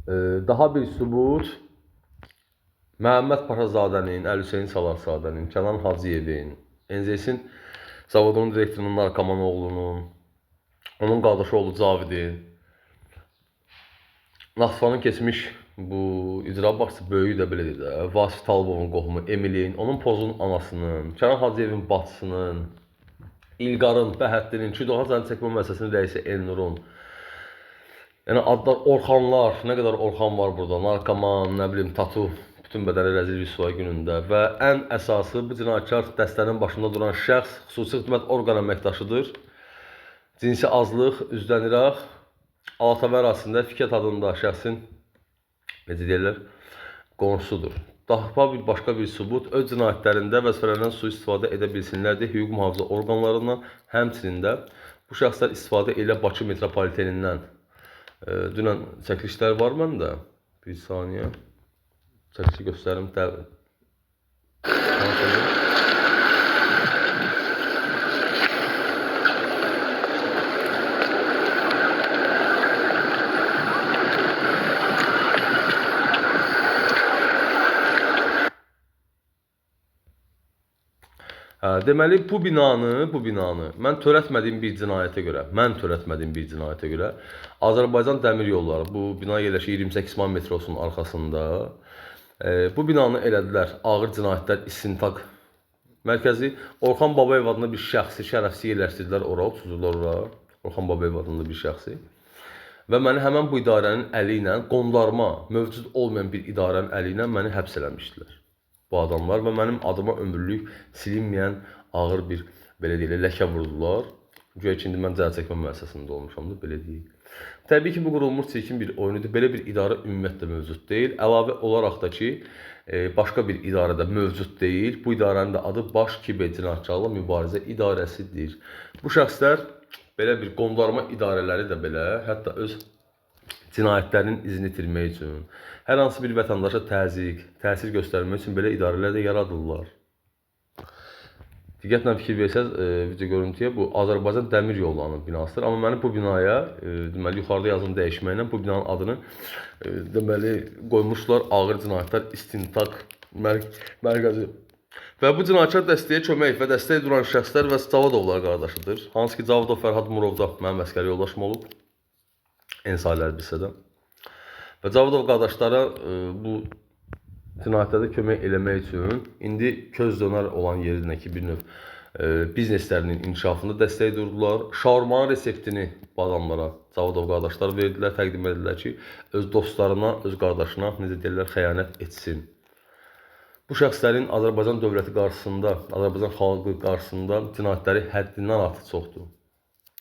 Daha bir sübut Məhəmməd Paşazadənin, Əli Salarzadənin, Kənan Hacıyevin, NZS-in zavodunun direktorunun Narkoman oğlunun, onun qardaşı oğlu Cavidin, Naxçıvanın keçmiş bu icra başçısı böyüyü də belədir də, Vasif Talibovun qohumu Emilin, onun pozun anasının, Kənan Hacıyevin bacısının, İlqarın, Bəhəddinin, Çidoha Zənd çəkmə müəssisəsinin rəisi Elnurun. Yəni adlar Orxanlar, nə qədər Orxan var burada, narkoman, nə bilim, tatu, bütün bədəni rəzil rüsvay günündə və ən əsası bu cinayətkar dəstənin başında duran şəxs xüsusi xidmət orqan əməkdaşıdır. Cinsi azlıq üzdən İraq, Alatavə ərazisində Fikət adında şəxsin, necə deyirlər, qonşusudur. Daha bir başqa bir sübut öz cinayətlərində vəzifələrindən sui-istifadə edə bilsinlər deyə hüquq mühafizə orqanlarından, həmçinin də bu şəxslər istifadə elə Bakı metropolitenindən. Dünən çəkilişlər var məndə. Bir saniyə. Çəkilişi göstərim. Deməli, bu binanı mən törətmədiyim bir cinayətə görə, Azərbaycan Dəmir Yolları, bu bina yerləşir 28 man metrosunun arxasında, bu binanı elədilər ağır cinayətlər istintaq mərkəzi. Orxan Babayev adında bir şəxsi, şərəfsiz yerləşdirdilər ora, tutuldular ora, Orxan Babayev adında bir şəxsi. Və məni həmən bu idarənin əli ilə, qondarma, mövcud olmayan bir idarənin əli ilə məni həbs eləmişdilər bu adamlar və mənim adıma ömürlük silinməyən ağır bir, belə deyil, ləkə vurdular. Güya ki, indi mən cəza çəkmə müəssisəsində olmuşam da, belə deyil. Təbii ki, bu qurulmuş çirkin bir oyunudur. Belə bir idarə ümumiyyətlə mövcud deyil. Əlavə olaraq da ki, başqa bir idarədə mövcud deyil. Bu idarənin də adı Baş Kiber Cinayətkarlarla Mübarizə İdarəsidir. Bu şəxslər belə bir qondarma idarələri də belə, hətta öz cinayətlərinin izini itirmək üçün, hər hansı bir vətəndaşa təsir göstərmək üçün belə idarələr də yaradırlar. Diqqətlə fikir versəz, video görüntüyə bu Azərbaycan Dəmir Yollarının binasıdır. Amma məni bu binaya, deməli, yuxarıda yazını dəyişməklə bu binanın adını, deməli, qoymuşlar Ağır Cinayətlər İstintaq Mərkəzi. Və bu cinayətkar dəstəyə kömək və dəstək duran şəxslər və Cavidovlar qardaşıdır. Hansı ki, Cavidov Fərhad Murovda mənim əsgəri yoldaşım olub. Ensaylar bilsədə. Və Cavidov qardaşlara bu cinayətlərdə kömək eləmək üçün indi köz dönər olan yerindəki bir növ bizneslərinin inkişafında dəstək durdular. Şaurmanın reseptini bu adamlara Cavidov qardaşlar verdilər, təqdim edildilər ki, öz dostlarına, öz qardaşına, necə deyirlər, xəyanət etsin. Bu şəxslərin Azərbaycan dövləti qarşısında, Azərbaycan xalqı qarşısında cinayətləri həddindən artıq çoxdur.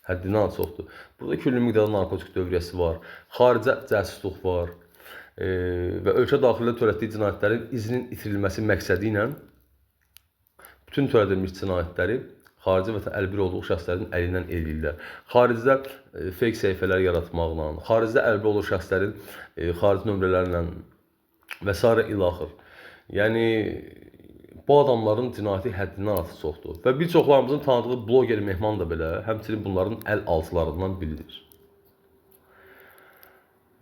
Burada külli miqdarda narkotik dövriyyəsi var, xaricə cəsusluq var və ölkə daxilində törətdiyi cinayətlərin izinin itirilməsi məqsədi ilə bütün törədilmiş cinayətləri xarici və əlbir olduğu şəxslərin əlindən eləyirlər. Xaricdə fake səhifələr yaratmaqla, xaricdə əlbir olduğu şəxslərin xarici nömrələrlə və s. ilaxır. Yəni, bu adamların cinayəti həddindən artıq çoxdur. Və bir çoxlarımızın tanıdığı bloger Mehman da belə, həmçinin bunların əl altılarından biridir.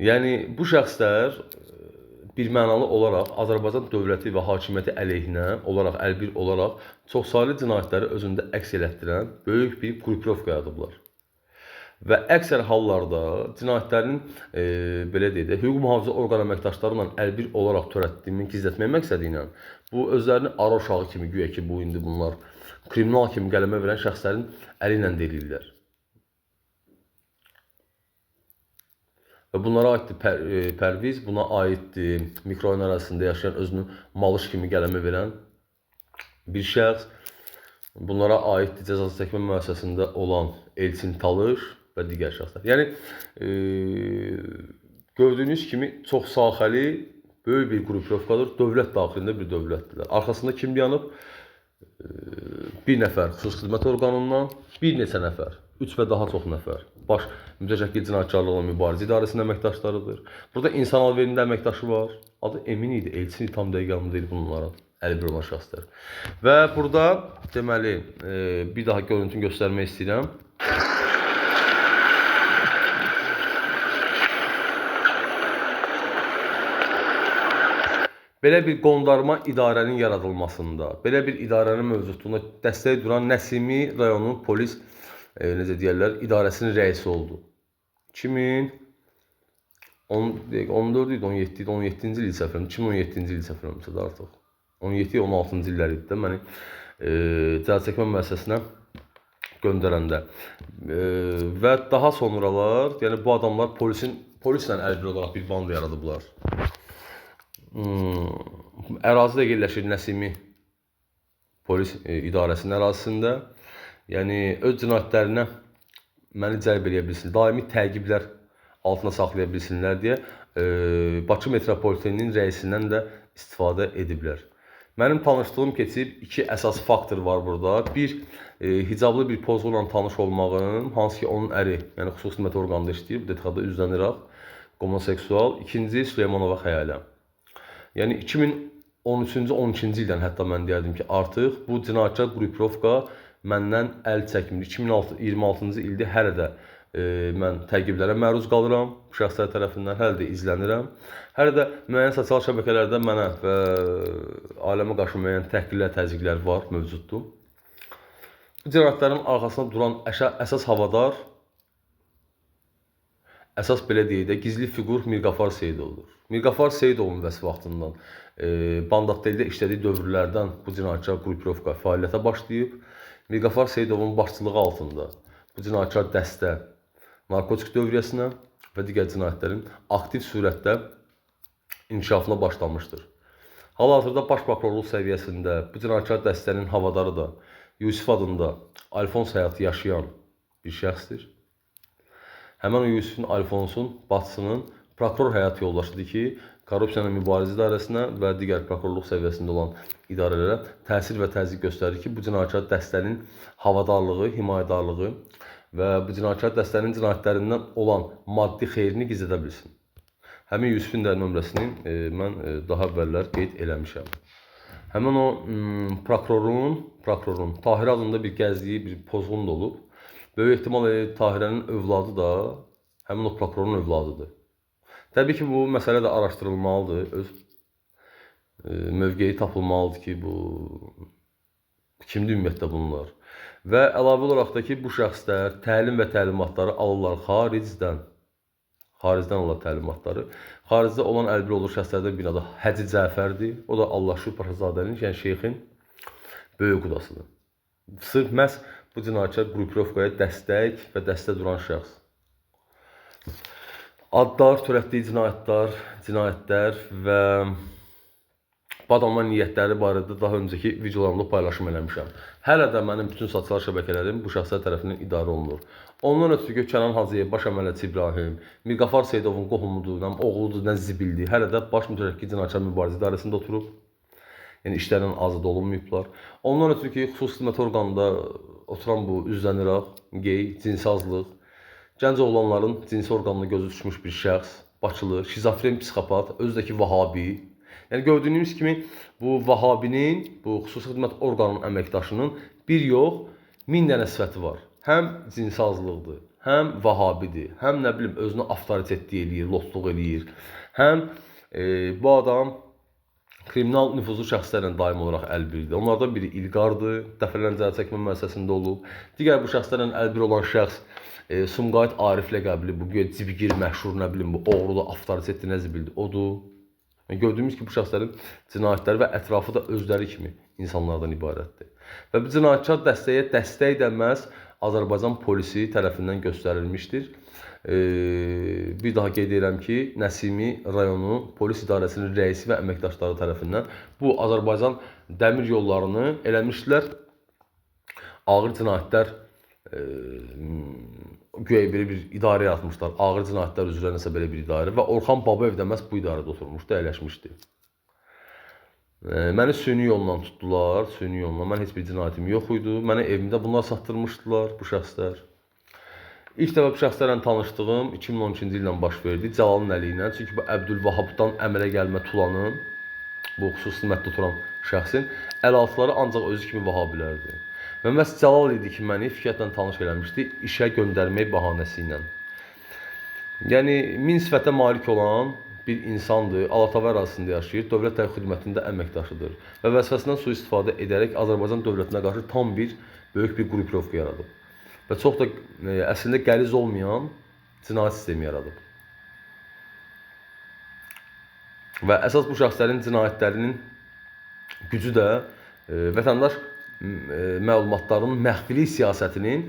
Yəni, bu şəxslər birmənalı olaraq Azərbaycan dövləti və hakimiyyəti əleyhinə olaraq, əlbir olaraq çoxsaylı cinayətləri özündə əks elətdirən böyük bir qruprovka yaradıblar. Və əksər hallarda cinayətlərin, belə deyək də, hüquq mühafizə orqan əməkdaşları ilə əlbir olaraq törətdiyini gizlətmək məqsədi ilə bu özlərini ara uşağı kimi, güya ki, bu indi bunlar kriminal kimi qələmə verən şəxslərin əli ilə deyirlər. Və bunlara aiddir Pərviz, buna aiddir mikrorayon ərazisində yaşayan, özünü malış kimi qələmə verən bir şəxs. Bunlara aiddir cəza çəkmə müəssisəsində olan Elçin Talış və digər şəxslər. Yəni, gördüyünüz kimi çox sahəli, böyük bir qruprovkadır, dövlət daxilində bir dövlətdirlər. Arxasında kim yanıb? Bir nəfər xüsusi xidmət orqanından, bir neçə nəfər, 3 və daha çox nəfər baş mütəşəkkil cinayətkarlıqla mübarizə idarəsinin əməkdaşlarıdır. Burada insan alverində əməkdaşı var. Adı Emin idi, Elçin tam dəqiq deyil bunlara. Əlbir olan şəxslər. Və burada, deməli, bir daha görüntünü göstərmək istəyirəm. belə bir qondarma idarənin yaradılmasında, belə bir idarənin mövcudluğunda dəstək duran Nəsimi rayonu polis necə deyirlər, idarəsinin rəisi oldu. 2014 idi, 17 idi, 17-ci il səfərəm, 2017-ci il səfərəmsə də artıq. 17-16-cı illər idi də məni cəzaçəkmə müəssisəsinə göndərəndə. Və daha sonralar, yəni bu adamlar polislə əlbir olaraq bir banda yaradıblar. Ərazidə yerləşir Nəsimi polis idarəsinin ərazisində. Yəni öz cinayətlərinə məni cəlb edə bilsin, daimi təqiblər altına saxlaya bilsinlər deyə Bakı metropoliteninin rəisindən də istifadə ediblər. Mənim tanışdığım keçib iki əsas faktor var burada. Bir, hicablı bir pozğunla tanış olmağım, hansı ki onun əri, yəni xüsusi xidmət orqanında işləyir, bu detikada üzləniraq, homoseksual. İkinci, Süleymanova Xəyalə. Yəni 2013-cü, 12-ci ildən hətta mən deyərdim ki, artıq bu cinayətkar qrupovka məndən əl çəkmir. 2026-cı ildə hələ də mən təqiblərə məruz qalıram bu şəxslər tərəfindən, hələ də izlənirəm. Hələ də müəyyən sosial şəbəkələrdə mənə və aləmə qarşı müəyyən təhqirlər, təzyiqlər var, mövcuddur. Bu cinayətlərin arxasında duran əsas havadar, əsas belə deyək də, gizli fiqur Mirqafar Seyidovdur. Mirqafar Seyidovun vəsf vaxtından Bandaqdeldə işlədiyi dövrlərdən bu cinayətkar qrupovka fəaliyyətə başlayıb. Mirqafar Seyidovun başçılığı altında bu cinayətkar dəstə narkotik dövriyyəsinə və digər cinayətlərin aktiv surətdə inkişafına başlamışdır. Hal-hazırda baş prokurorluq səviyyəsində bu cinayətkar dəstənin havadarı da Yusif adında Alfons həyatı yaşayan bir şəxsdir. Həmən o Yusifin, Alfonsun, bacısının prokuror həyat yoldaşıdır ki, korrupsiyanın mübarizə idarəsinə və digər prokurorluq səviyyəsində olan idarələrə təsir və təzyiq göstərir ki, bu cinayətkar dəstənin havadarlığı, himayədarlığı və bu cinayətkar dəstənin cinayətlərindən olan maddi xeyrini gizlədə bilsin. Həmin Yusifin də nömrəsini mən daha əvvəllər qeyd eləmişəm. Həmin o prokurorun Tahir adında bir gəzdiyi bir pozğun da olub. Böyük ehtimal Tahirənin övladı da həmin o prokurorun övladıdır. Təbii ki, bu məsələ də araşdırılmalıdır, öz mövqeyi tapılmalıdır ki, bu kimdir ümumiyyətlə bunlar. Və əlavə olaraq da ki, bu şəxslər təlim və təlimatları alırlar xaricdən. Xaricdən alırlar təlimatları. Xaricdə olan əlbir olur şəxslərdən bir adı Həci Cəfərdir. O da Allahşükür Paşazadənin, yəni şeyxin böyük qudasıdır. Sırf məhz bu cinayətkar qrupovkaya dəstək və dəstə duran şəxs. Adlar, törətdiyi cinayətlər və bu adamların niyyətləri barədə daha öncəki videolarımda paylaşım eləmişəm. Hələ də mənim bütün sosial şəbəkələrim bu şəxslər tərəfindən idarə olunur. Ondan ötürü ki, Kənan Hacıyev, baş əməliyyatçı İbrahim, Mirqafar Seyidovun qohumudur, nə oğludur, nə zibildir. Hələ də baş mütərəkkib cinayətkar mübarizə idarəsində oturub. Yəni işlərdən azad olunmayıblar. Ondan ötürü ki, xüsusi xidmət orqanında oturan bu üzləniraq, gey, cinsi azlıq, gənc oğlanların cinsi orqanına gözü düşmüş bir şəxs, Bakılı, şizofren psixopat, özdəki Vahabi. Yəni gördüyünüz kimi bu Vahabinin, bu xüsusi xidmət orqanının əməkdaşının bir yox, 1000 dənə sifəti var. Həm cinsi azlıqdır, həm Vahabidir, həm nə bilim özünü avtoritet eləyir, lotluq eləyir. Həm bu adam kriminal nüfuzlu şəxslərlə daim olaraq əlbirdir. Onlardan biri İlqardır, dəfələrlə cəza çəkmə müəssisəsində olub. Digər bu şəxslərlə əlbir olan şəxs Sumqayıt Arif ləqəbli, bu cibgir məşhur, nə bilim, bu oğruda avtoritetli nə zibildir, odur. Gördüyümüz ki, bu şəxslərin cinayətləri və ətrafı da özləri kimi insanlardan ibarətdir. Və bu cinayətkar dəstəyə dəstək də məhz Azərbaycan polisi tərəfindən göstərilmişdir. Bir daha qeyd edirəm ki, Nəsimi rayonu polis idarəsinin rəisi və əməkdaşları tərəfindən bu Azərbaycan dəmir yollarını eləmişdilər. Ağır cinayətlər güya belə bir idarə yaratmışlar. Ağır cinayətlər üzrə nəsə belə bir idarə və Orxan Babayev də məhz bu idarədə oturmuşdu, əyləşmişdi. Məni süni yolla tutdular, süni yolla. Mən heç bir cinayətim yox idi. Məni evimdə bunlar satdırmışdılar, bu şəxslər. İlk dəfə bu şəxslərlə tanışdığım 2012-ci illə baş verdi, Cəlalın əli ilə. Çünki bu Əbdülvahabdan əmələ gəlmə Tulanın, bu xüsusi xidmətdə oturan şəxsin əlaltıları ancaq özü kimi Vahabilərdir. Və məhz Cəlal idi ki, məni fikrətlə tanış eləmişdi, işə göndərmək bahanəsi ilə. Yəni, 1000 sifətə malik olan bir insandır, Alatava ərazisində yaşayır, dövlət təbii xidmətində əməkdaşıdır və vəzifəsindən sui-istifadə edərək Azərbaycan dövlətinə qarşı tam bir böyük bir qrupirovka yaradıb və çox da əslində qəliz olmayan cinayət sistemi yaradıb. Və əsas bu şəxslərin cinayətlərinin gücü də vətəndaş məlumatlarının məxfilik siyasətinin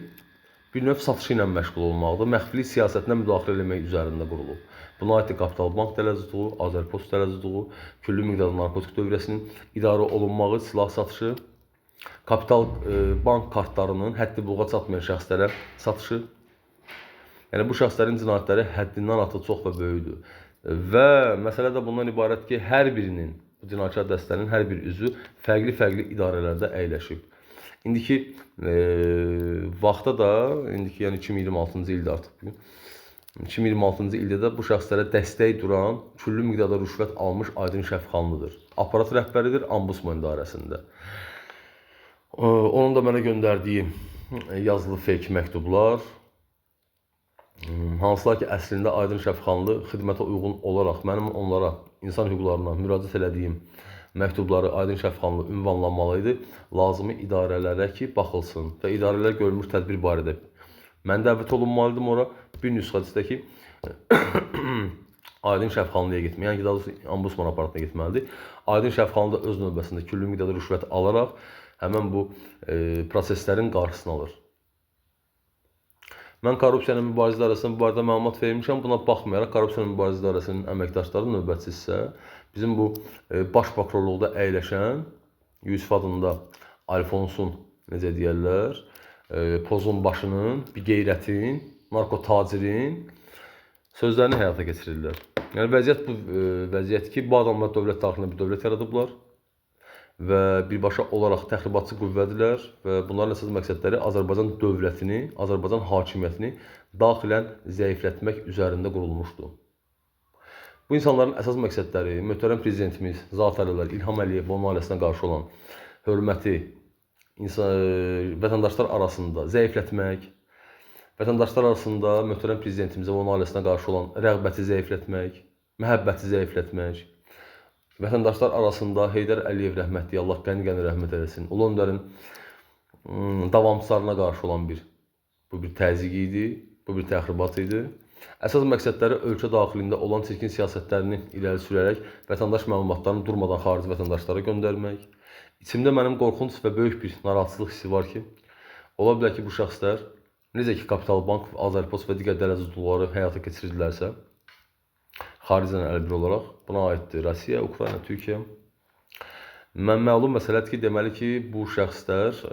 bir növ satışı ilə məşğul olmaqdır. Məxfilik siyasətinə müdaxilə etmək üzərində qurulub. Buna aid Kapital Bank dələduzluğu, Azərpost dələduzluğu, küllü miqdarda narkotik dövriyyəsinin idarə olunmağı, silah satışı, Kapital Bank kartlarının həddi buluğa çatmayan şəxslərə satışı. Yəni bu şəxslərin cinayətləri həddindən artıq çox da böyükdür. Və məsələ də bundan ibarət ki, hər birinin, bu cinayətkar dəstənin hər bir üzvü fərqli-fərqli idarələrdə əyləşib. İndiki vaxtda da, indiki yəni 2026-cı ildə artıq bugün, 2026-cı ildə də bu şəxslərə dəstək duran, küllü miqdarda rüşvət almış Aydın Şəfxanlıdır. Aparat rəhbəridir Ombudsman idarəsində. Onun da mənə göndərdiyi yazılı fake məktublar, hansılar ki, əslində Aydın Şəfxanlı xidmətə uyğun olaraq mənim onlara, insan hüquqlarına müraciət elədiyim məktubları Aydın Şəfxanlı ünvanlanmalı idi. Lazımi idarələrə ki, baxılsın və idarələr görülmüş tədbir barədə mən dəvət olunmalıydım ora. Bir nüsxədə ki, Aydın Şəfxanlıya getməli, yəni ki, daha doğrusu Ombudsman aparatına getməlidir. Aydın Şəfxanlı da öz növbəsində küllü miqdarda rüşvət alaraq həmən bu proseslərin qarşısını alır. Mən Korrupsiya ilə Mübarizə İdarəsinin bu barədə məlumat vermişəm. Buna baxmayaraq, Korrupsiya ilə Mübarizə İdarəsinin əməkdaşları növbətçisi isə bizim bu baş prokurorluqda əyləşən Yusif adında Alfonsun, necə deyərlər, pozun başının, bir qeyrətin, narkotacirin sözlərini həyata keçirirlər. Yəni vəziyyət bu vəziyyət ki, bu adamlar dövlət daxilində bir dövlət yaradıblar və birbaşa olaraq təxribatçı qüvvədirlər və bunların əsas məqsədləri Azərbaycan dövlətini, Azərbaycan hakimiyyətini daxilən zəiflətmək üzərində qurulmuşdur. Bu insanların əsas məqsədləri möhtərəm prezidentimiz Zat Əliyev, İlham Əliyev və onun ailəsinə qarşı olan hörməti vətəndaşlar arasında zəiflətmək, vətəndaşlar arasında möhtərəm prezidentimizə və onun ailəsinə qarşı olan rəğbəti zəiflətmək, məhəbbəti zəiflətmək, vətəndaşlar arasında Heydər Əliyev rəhmətli, Allah qəni-qəni rəhmət eləsin, Ulu Öndərin davamçılarına qarşı olan bu bir təzyiq idi, bu bir təxribat idi. Əsas məqsədləri ölkə daxilində olan çirkin siyasətlərini irəli sürərək vətəndaş məlumatlarını durmadan xarici vətəndaşlara göndərmək. İçimdə mənim qorxunc və böyük bir narahatsızlıq hissi var ki, ola bilər ki, bu şəxslər necə ki Kapital Bank, Azərpost və digər dələduzluqları həyata keçirirlərsə, xaricdən əlbir olaraq buna aiddir Rusiya, Ukrayna, Türkiyə. Məlum məsələdir ki, deməli ki, bu şəxslər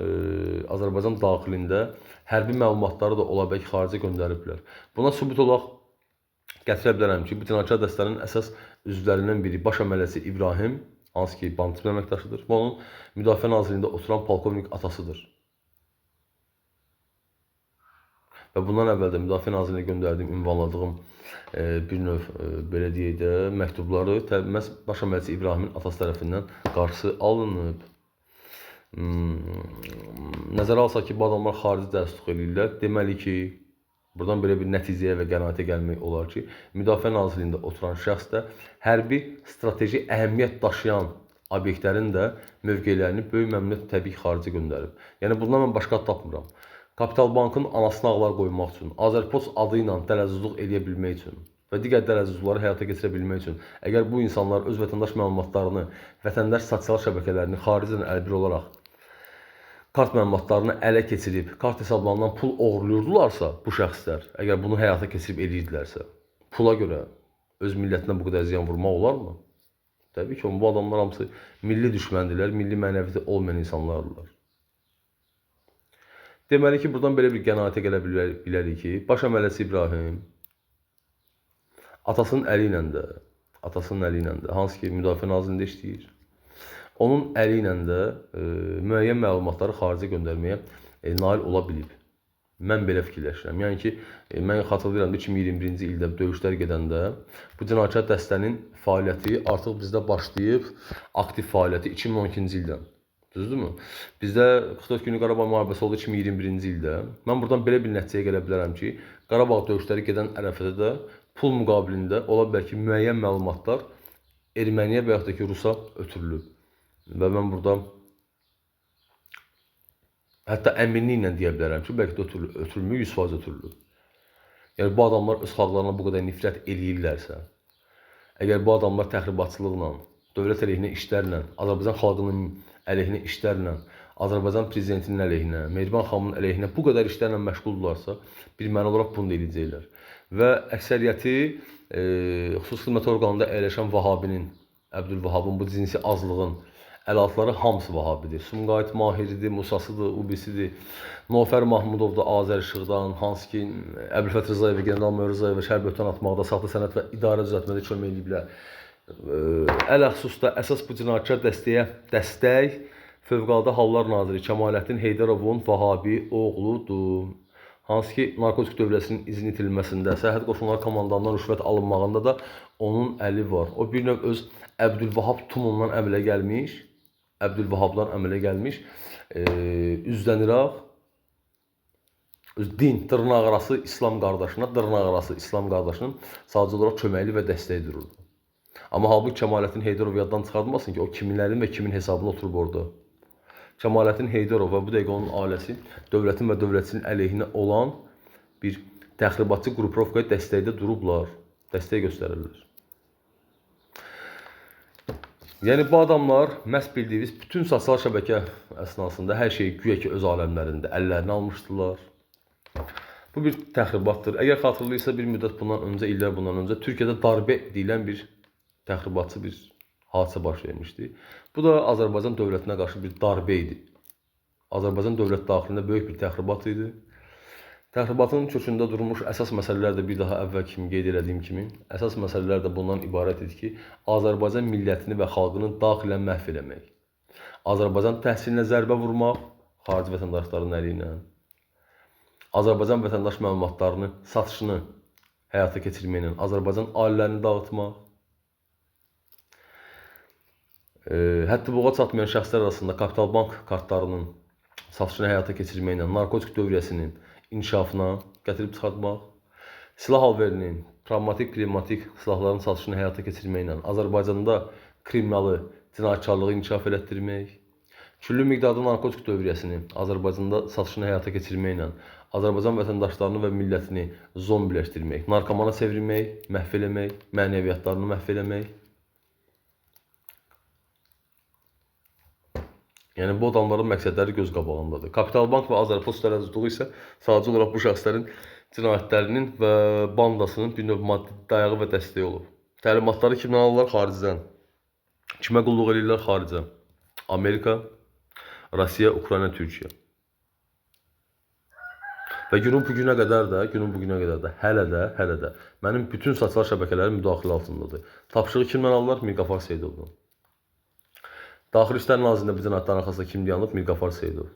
Azərbaycan daxilində hərbi məlumatları da ola bilər ki, xaricə göndəriblər. Buna sübut olaraq gətirə bilərəm ki, bu cinayətkar dəstənin əsas üzvlərindən biri baş əməlçisi İbrahim, hansı ki, banditmin əməkdaşıdır və onun Müdafiə Nazirliyində oturan polkovnik atasıdır. Və bundan əvvəl də Müdafiə Nazirliyinə göndərdiyim, ünvanladığım bir növ, belə deyək də, məktubları məhz baş əməlçisi İbrahimin atası tərəfindən qarşısı alınıb. Nəzərə alsaq ki, bu adamlar xarici dəstək edirlər. Deməli ki, buradan belə bir nəticəyə və qənaətə gəlmək olar ki, Müdafiə Nazirliyində oturan şəxs də hərbi strateji əhəmiyyət daşıyan obyektlərin də mövqelərini böyük məmnuniyyət təbii ki, xaricə göndərib. Yəni, bundan mən başqa tapmıram. Kapital Bankın anasına ağlar qoymaq üçün, Azərpost adı ilə dələduzluq edə bilmək üçün və digər dələduzluqları həyata keçirə bilmək üçün, əgər bu insanlar öz vətəndaş məlumatlarını, vətəndaş sosial şəbəkələrini xaricdən əlbir olaraq kart məlumatlarını ələ keçirib, kart hesablarından pul oğurluyurdularsa, bu şəxslər, əgər bunu həyata keçirib eləyirdilərsə, pula görə öz millətinə bu qədər ziyan vurmaq olarmı? Təbii ki, bu adamlar hamısı milli düşməndirlər, milli mənəviyyəti olmayan insanlardırlar. Deməli ki, buradan belə bir qənaətə gələ bilərik ki, baş əməlçisi İbrahim atasının əli ilə də, hansı ki, Müdafiə Nazirliyində işləyir, onun əli ilə də müəyyən məlumatları xaricə göndərməyə nail ola bilib. Mən belə fikirləşirəm. Yəni ki, mən xatırlayıram 2021-ci ildə döyüşlər gedəndə bu cinayətkar dəstənin fəaliyyəti artıq bizdə başlayıb, aktiv fəaliyyəti 2012-ci ildən. Düzdürmü? Bizdə 44 günlük Qarabağ müharibəsi oldu 2021-ci ildə. Mən buradan belə bir nəticəyə gələ bilərəm ki, Qarabağ döyüşləri gedən ərəfədə də pul müqabilində ola bilər ki, müəyyən məlumatlar Erməniyə və yaxud da ki, Rusa ötürülüb. Və mən burada hətta əminliklə deyə bilərəm ki, bəlkə də ötürülmür, 100% ötürülüb. Yəni bu adamlar öz xalqlarına bu qədər nifrət eləyirlərsə, əgər bu adamlar təxribatçılıqla, dövlət əleyhinə işlərlə, Azərbaycan xalqının əleyhinə işlərlə, Azərbaycan prezidentinin əleyhinə, Mehriban xanımın əleyhinə bu qədər işlərlə məşğuldurlarsa, bilməli olaraq bunu da eləyəcəklər. Və əksəriyyəti xüsusi xidmət orqanında əyləşən Vahabinin, Əbdülvahabın bu cinsi azlığın əlaltıları hamısı Vahabidir. Sumqayıt Mahiridir, Musasıdır, Ubisidir, Nofər Mahmudovdur Azərişıqdan, hansı ki Əbülfət Rızayeva, General Möhür Rızayeva şərb ötən atmaqda, saxta sənəd və idarə düzəltmədə kömək ediblər. Əl-əxsusda əsas bu cinayətkar dəstək Fövqəladə Hallar Naziri Kəmaləddin Heydarovun Vahabi oğludur. Hansı ki, narkotik dövləsinin izin itirilməsində, sərhəd qoşunları komandandan rüşvət alınmağında da onun əli var. O bir növ öz Əbdülvahab tumundan əmələ gəlmiş, Əbdülvahabdan əmələ gəlmiş, üzləniraq, öz din, dırnaqarası İslam qardaşına, dırnaqarası İslam qardaşının sadəcə olaraq köməkli və dəstək dururdu. Amma halbuki Kəmaləddin Heydarov yaddan çıxartmasın ki, o kiminlərin və kimin hesabına oturub orada. Kəmaləddin Heydarov və bu dəqiqə onun ailəsi dövlətin və dövlətçinin əleyhinə olan bir təxribatçı qruprovkaya dəstəkdə durublar, dəstək göstərirlər. Yəni bu adamlar məhz bildiyiniz bütün sosial şəbəkə əsnasında hər şeyi güya ki öz aləmlərində əllərinə almışdılar. Bu bir təxribatdır. Əgər xatırlayırsa bir müddət bundan öncə, illər bundan öncə Türkiyədə darbə deyilən bir təxribatçı bir hadisə baş vermişdi. Bu da Azərbaycan dövlətinə qarşı bir darbə idi. Azərbaycan dövlət daxilində böyük bir təxribat idi. Təxribatın kökündə durmuş əsas məsələlər də bir daha əvvəl kimi qeyd etdiyim kimi, əsas məsələlər də bundan ibarət idi ki, Azərbaycan millətini və xalqını daxilən məhv eləmək. Azərbaycan təhsilinə zərbə vurmaq, xarici vətəndaşların əliylə. Azərbaycan vətəndaş məlumatlarını satışını həyata keçirməklə Azərbaycan ailələrini dağıtmaq. Hətta boğa çatmayan şəxslər arasında Kapital Bank kartlarının satışını həyata keçirməklə narkotik dövriyyəsinin inkişafına gətirib çıxartmaq, silah alverinin, travmatik, pnevmatik silahların satışını həyata keçirməklə Azərbaycanda kriminalı cinayətkarlığı inkişaf elətdirmək, küllü miqdarda narkotik dövriyyəsini Azərbaycanda satışını həyata keçirməklə Azərbaycan vətəndaşlarını və millətini zombiləşdirmək, narkomana çevirmək, məhv eləmək, mənəviyyatlarını məhv eləmək. Yəni bu adamların məqsədləri göz qabağındadır. Kapital Bank və Azərpost tərəzzüdüyü isə sadəcə olaraq bu şəxslərin cinayətlərinin və bandasının bir növ maddi dayağı və dəstəyi olub. Təlimatları kimdən alırlar? Xaricdən. Kimə qulluq edirlər? Xaricə. Amerika, Rusiya, Ukrayna, Türkiyə. Və günün bu günə qədər də, hələ də mənim bütün sosial şəbəkələrim müdaxilə altındadır. Tapşırığı kimdən alırlar? Mirqafar Seyidovdan. Daxili İşlər Nazirliyində bu cinayətlərin arxasında kim dayanıb? Mirqafar Seyidov.